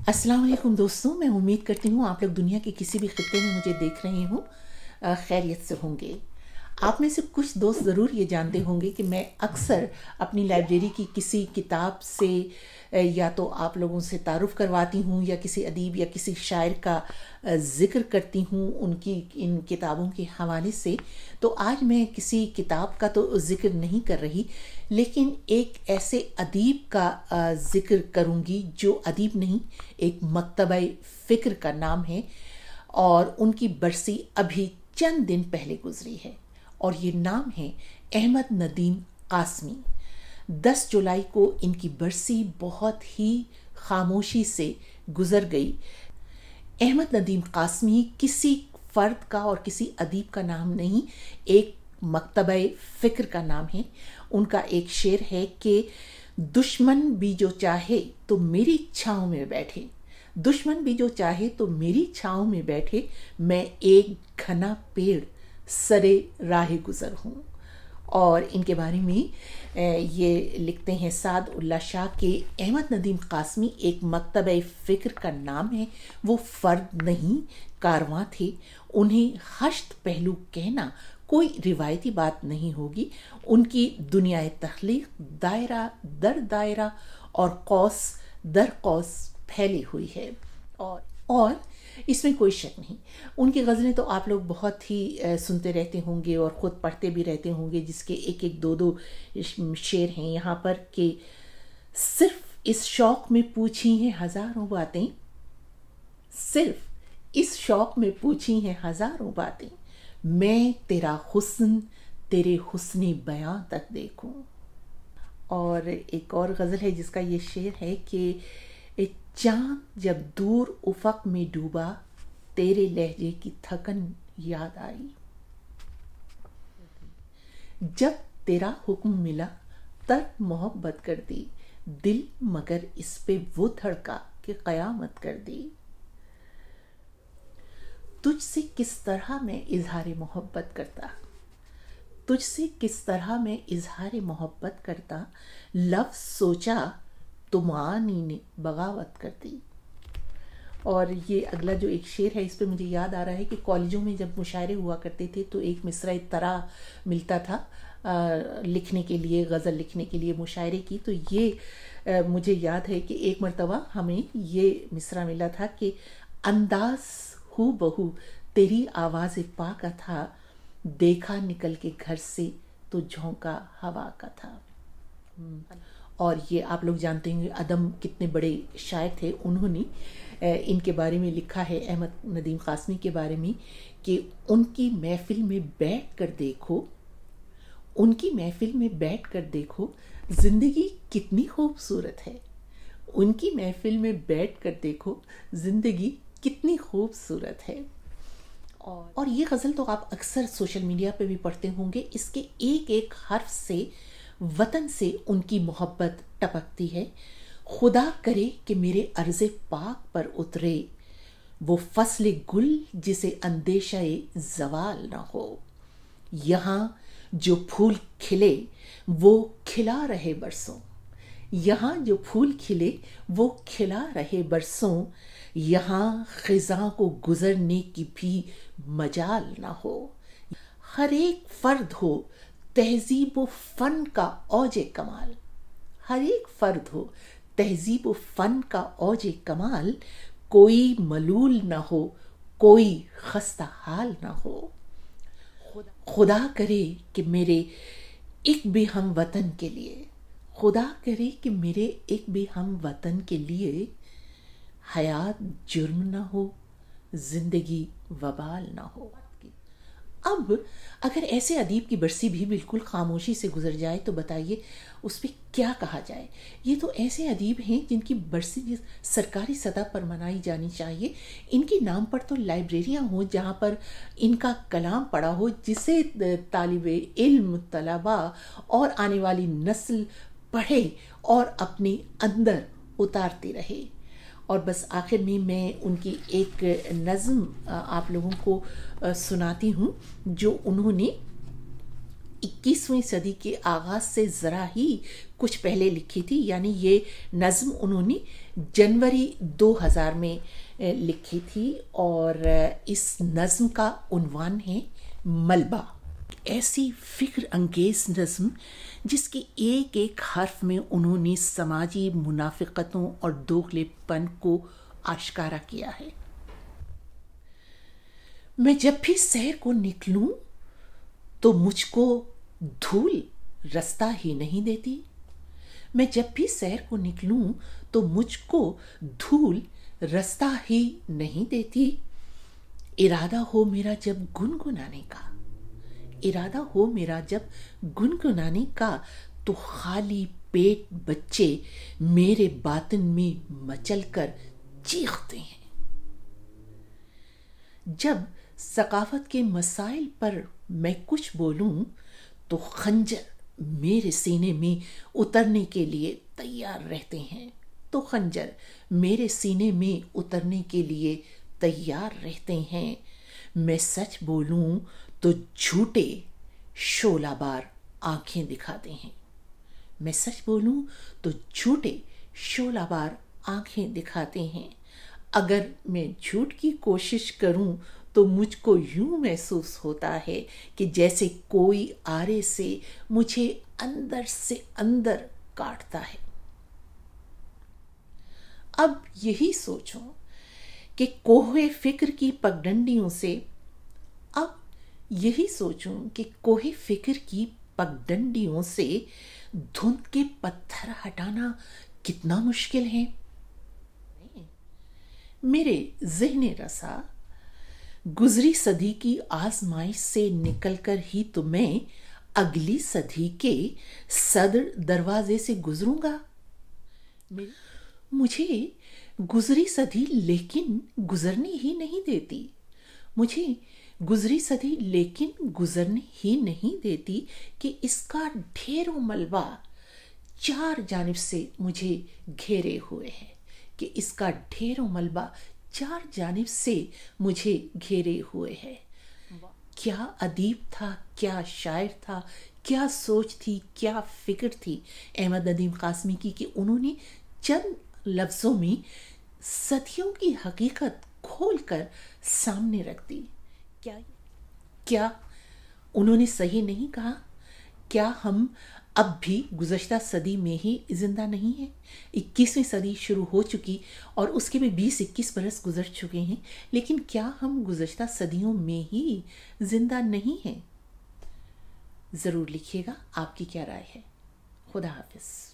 अस्सलाम वालेकुम दोस्तों, मैं उम्मीद करती हूँ आप लोग दुनिया के किसी भी खित्ते में मुझे देख रहे हों, खैरियत से होंगे। आप में से कुछ दोस्त ज़रूर ये जानते होंगे कि मैं अक्सर अपनी लाइब्रेरी की किसी किताब से या तो आप लोगों से तारुफ़ करवाती हूँ या किसी अदीब या किसी शायर का ज़िक्र करती हूँ उनकी इन किताबों के हवाले से। तो आज मैं किसी किताब का तो ज़िक्र नहीं कर रही, लेकिन एक ऐसे अदीब का ज़िक्र करूँगी जो अदीब नहीं, एक मकतबा फ़िक्र का नाम है और उनकी बरसी अभी चंद दिन पहले गुजरी है और ये नाम है अहमद नदीम कासमी। 10 जुलाई को इनकी बरसी बहुत ही खामोशी से गुजर गई। अहमद नदीम कासमी किसी फ़र्द का और किसी अदीब का नाम नहीं, एक मकतबा फ़िक्र का नाम है। उनका एक शेर है कि दुश्मन भी जो चाहे तो मेरी छाँव में बैठे, दुश्मन भी जो चाहे तो मेरी छाँव में बैठे, मैं एक घना पेड़ सरे राह गुज़र हूँ। और इनके बारे में ये लिखते हैं साद उल्ला शाह के अहमद नदीम कासमी एक मकतबा फ़िक्र का नाम है। वो फ़र्द नहीं, कारवां थे। उन्हें हश्त पहलू कहना कोई रिवायती बात नहीं होगी। उनकी दुनियाए तख्लीक दायरा दर दायरा और कौस दर कौस फैली हुई है और इसमें कोई शक नहीं। उनकी गज़लें तो आप लोग बहुत ही सुनते रहते होंगे और ख़ुद पढ़ते भी रहते होंगे, जिसके एक एक दो दो शेर हैं यहाँ पर कि सिर्फ इस शौक़ में पूछी हैं हज़ारों बातें, सिर्फ इस शौक़ में पूछी हैं हज़ारों बातें, मैं तेरा हुस्न तेरे हुस्ने बयां तक देखूं। और एक और गज़ल है जिसका ये शेर है कि चाँद जब दूर उफ़क़ में डूबा, तेरे लहजे की थकन याद आई, जब तेरा हुक्म मिला तर्क मोहब्बत कर दी, दिल मगर इस पे वो धड़का कि क़यामत कर दी। तुझसे किस तरह मैं इज़हार मोहब्बत करता, तुझसे किस तरह मैं इज़हार मोहब्बत करता, लफ्ज़ सोचा तो मानी ने बगावत कर दी। और ये अगला जो एक शेर है, इस पे मुझे याद आ रहा है कि कॉलेजों में जब मुशायरे हुआ करते थे तो एक मिसरा तरा मिलता था लिखने के लिए, गज़ल लिखने के लिए मुशायरे की। तो ये मुझे याद है कि एक मर्तबा हमें ये मिसरा मिला था कि अंदाज़ हू बहू तेरी आवाज़ पा का था, देखा निकल के घर से तो झोंका हवा का था। और ये आप लोग जानते हैं अदम कितने बड़े शायर थे। उन्होंने इनके बारे में लिखा है, अहमद नदीम कासमी के बारे में, कि उनकी महफिल में बैठ कर देखो, उनकी महफिल में बैठ कर देखो ज़िंदगी कितनी खूबसूरत है, उनकी महफिल में बैठ कर देखो ज़िंदगी कितनी खूबसूरत है। और ये गज़ल तो आप अक्सर सोशल मीडिया पे भी पढ़ते होंगे। इसके एक एक हर्फ से वतन से उनकी मोहब्बत टपकती है। खुदा करे कि मेरे अर्ज़े पाक पर उतरे वो फसले गुल जिसे अंदेशाए ज़वाल ना हो, यहाँ जो फूल खिले वो खिला रहे बरसों, यहाँ जो फूल खिले वो खिला रहे बरसों, यहाँ ख़िज़ां को गुज़रने की भी मजाल ना हो। हर एक फ़र्द हो तहज़ीब व फ़न का औजे कमाल, हर एक फ़र्द हो तहज़ीब व फ़न का औजे कमाल, कोई मलूल ना हो कोई खस्ता हाल ना हो। खुदा करे कि मेरे एक भी हम वतन के लिए, खुदा करे कि मेरे एक भी हम वतन के लिए हयात जुर्म ना हो, ज़िंदगी वबाल ना हो। अब अगर ऐसे अदीब की बरसी भी बिल्कुल खामोशी से गुजर जाए तो बताइए उस पर क्या कहा जाए। ये तो ऐसे अदीब हैं जिनकी बरसी सरकारी सतह पर मनाई जानी चाहिए। इनके नाम पर तो लाइब्रेरियां हों जहाँ पर इनका कलाम पढ़ा हो, जिसे तालिबे इल्म, तलबा और आने वाली नस्ल पढ़े और अपने अंदर उतारती रहे। और बस आखिर में मैं उनकी एक नज़्म आप लोगों को सुनाती हूँ जो उन्होंने 21वीं सदी के आगाज़ से ज़रा ही कुछ पहले लिखी थी, यानी ये नज़्म उन्होंने जनवरी 2000 में लिखी थी, और इस नज़्म का उन्वान है मलबा। ऐसी फ़िक्र अंगेज़ नज़्म जिसके एक एक हर्फ में उन्होंने समाजी मुनाफिकतों और दोगलेपन को आश्कारा किया है। मैं जब भी सैर को निकलूं तो मुझको धूल रास्ता ही नहीं देती। मैं जब भी सैर को निकलूं तो मुझको धूल रास्ता ही नहीं देती। इरादा हो मेरा जब गुनगुनाने का, इरादा हो मेरा जब गुनगुनाने का, तो खाली पेट बच्चे मेरे बातिन में मचलकर चीखते हैं। जब सकाफत के मसाइल पर मैं कुछ बोलूं तो खंजर मेरे सीने में उतरने के लिए तैयार रहते हैं, तो खंजर मेरे सीने में उतरने के लिए तैयार रहते हैं। मैं सच बोलूं तो झूठे शोलाबार आंखें दिखाते हैं। मैं सच बोलूं तो झूठे शोलाबार आंखें दिखाते हैं। अगर मैं झूठ की कोशिश करूं तो मुझको यूं महसूस होता है कि जैसे कोई आरे से मुझे अंदर से अंदर काटता है। अब यही सोचो कि कोहे फिक्र की पगडंडियों से, अब यही सोचूं कि कोहे फिक्र की पगडंडियों से धुंध के पत्थर हटाना कितना मुश्किल है। मेरे ज़हन रसा गुजरी सदी की आजमाइश से निकलकर ही तो मैं अगली सदी के सदर दरवाजे से गुजरूंगा। मुझे गुजरी सदी लेकिन गुजरने ही नहीं देती। मुझे गुजरी सदी लेकिन गुजरने ही नहीं देती कि इसका ढेरों मलबा चार जानिब से मुझे घेरे हुए है, कि इसका ढेरों मलबा चार जानिब से मुझे घेरे हुए है। क्या अदीब था, क्या शायर था, क्या सोच थी, क्या फिक्र थी अहमद नदीम कासमी की, कि उन्होंने चंद लफ्ज़ों में सदियों की हकीकत खोलकर सामने रख दी। क्या उन्होंने सही नहीं कहा? क्या हम अब भी गुज़श्ता सदी में ही जिंदा नहीं हैं? 21वीं सदी शुरू हो चुकी और उसके भी 20-21 बरस गुजर चुके हैं, लेकिन क्या हम गुज़श्ता सदियों में ही जिंदा नहीं हैं? ज़रूर लिखिएगा आपकी क्या राय है। खुदा हाफिज़।